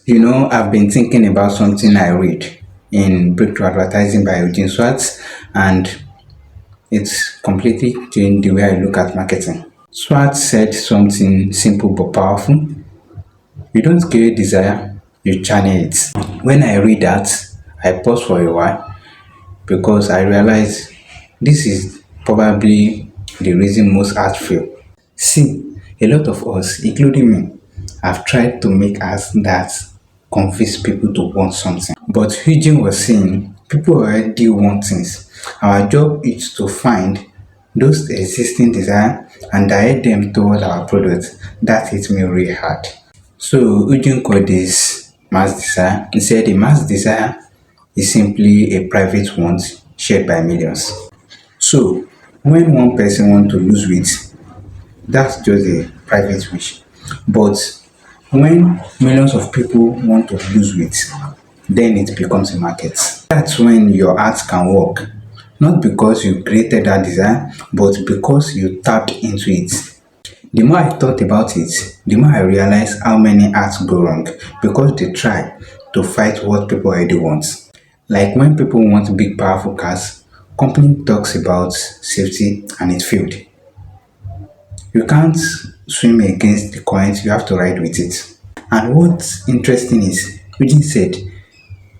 I've been thinking about something I read in Breakthrough Advertising by Eugene Schwartz, and it's completely changed the way I look at marketing. Schwartz said something simple but powerful. You don't create desire, you channel it. When I read that, I pause for a while because I realize this is probably the reason most ads fail. See, a lot of us, including me, have tried to make ads that convince people to want something. But Eugene was saying people already want things. Our job is to find those existing desire and direct them toward our product. That hits me really hard. So Eugene called this mass desire. He said a mass desire is simply a private want shared by millions. So when one person wants to lose weight, that's just a private wish. But when millions of people want to lose weight, then it becomes a market. That's when your ads can work. Not because you created that desire, but because you tapped into it. The more I thought about it, the more I realized how many ads go wrong because they try to fight what people already want. Like when people want big powerful cars, company talks about safety and it failed. You can't swim against the current, you have to ride with it. And what's interesting is, Eugene said,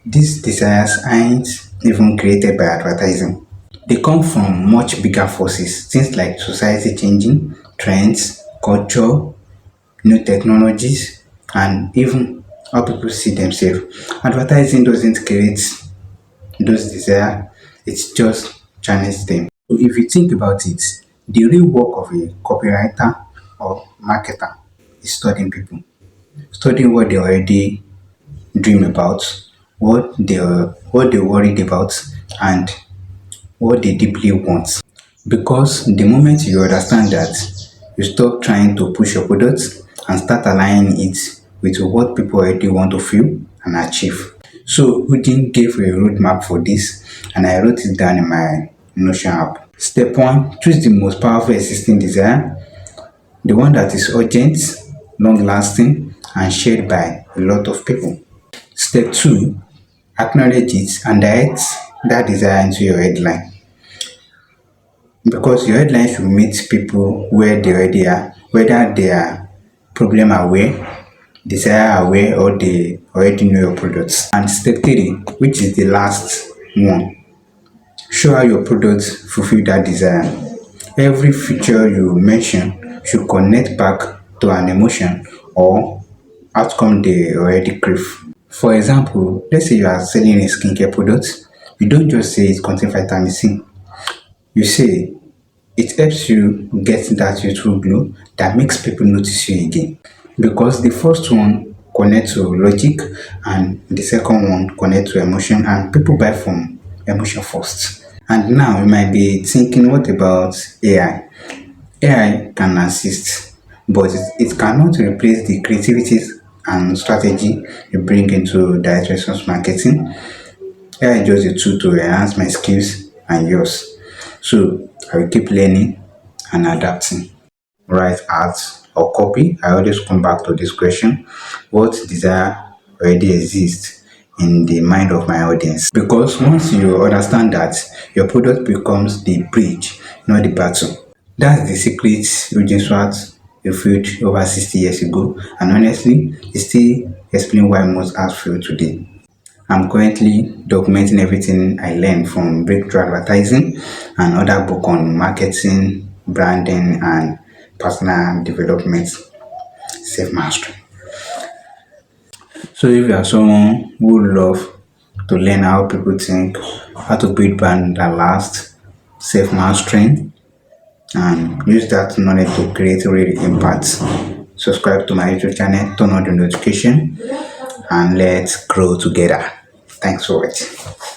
these desires aren't even created by advertising. They come from much bigger forces, things like society changing, trends, culture, new technologies, and even how people see themselves. Advertising doesn't create those desires, it just channels them. So if you think about it, the real work of a copywriter or marketer is studying people, studying what they already dream about, what they worried about, and what they deeply want. Because the moment you understand that, you stop trying to push your product and start aligning it with what people already want to feel and achieve. So Udin gave a roadmap for this and I wrote it down in my Notion app. Step 1, choose the most powerful existing desire, the one that is urgent, long lasting, and shared by a lot of people. Step 2, acknowledge it and direct that desire into your headline. Because your headline should meet people where they already are, whether they are problem aware, desire aware, or they already know your products. And step 3, which is the last one, show how your products fulfill that desire. Every feature you mention should connect back to an emotion or outcome they already crave. For example, let's say you are selling a skincare product, you don't just say it contains vitamin C. You say it helps you get that youthful glow that makes people notice you again. Because the first one connects to logic and the second one connects to emotion and people buy from emotion first. And now you might be thinking, what about AI? AI can assist, but it cannot replace the creativity and strategy you bring into direct response marketing. AI is just a tool to enhance my skills and yours. So I will keep learning and adapting. Write ads or copy. I always come back to this question. What desire already exists in the mind of my audience? Because once you understand that, your product becomes the bridge, not the battle. That's the secret Eugene Schwartz revealed over 60 years ago, and honestly, it still explains why most ads fail today. I'm currently documenting everything I learned from breakthrough advertising and other book on marketing, branding, and personal development, self mastery. So if you are someone who love to learn how people think, how to build brand that lasts, self mastering, and use that knowledge to create real impact, subscribe to my YouTube channel, turn on the notification, and let's grow together. Thanks for watching.